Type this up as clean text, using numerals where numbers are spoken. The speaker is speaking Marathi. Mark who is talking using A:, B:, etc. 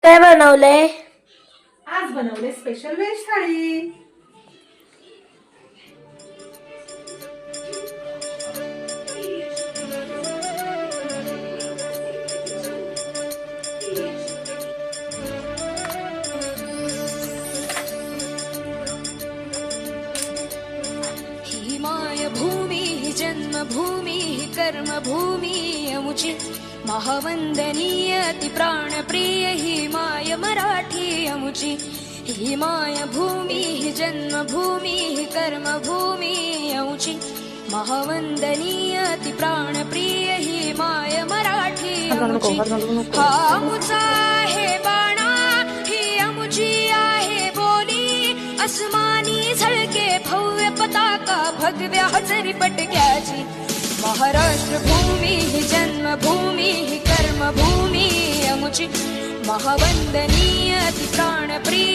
A: काय बनवलंय?
B: आज बनवले स्पेशल व्हेज थाळी.
C: ही माय भूमी ही जन्मभूमी ही कर्मभूमी अमुची महावंदनीय ती प्राणप्रिय ही माय मराठी अमुची. ही माय भूमी ही जन्मभूमी ही कर्मभूमी अमुची महावंदनीय ती प्राणप्रिय ही माय मराठी अमुची. हा अमुचा आहे बाणा ही अमुची आहे बोली अस्मानी झळके भव्य पताका भगव्या हजरी पटक्याची. महाराष्ट्र भूमी ही जन्मभूमी ही कर्मभूमी अमुची महावंदनीय ती प्राणप्रिय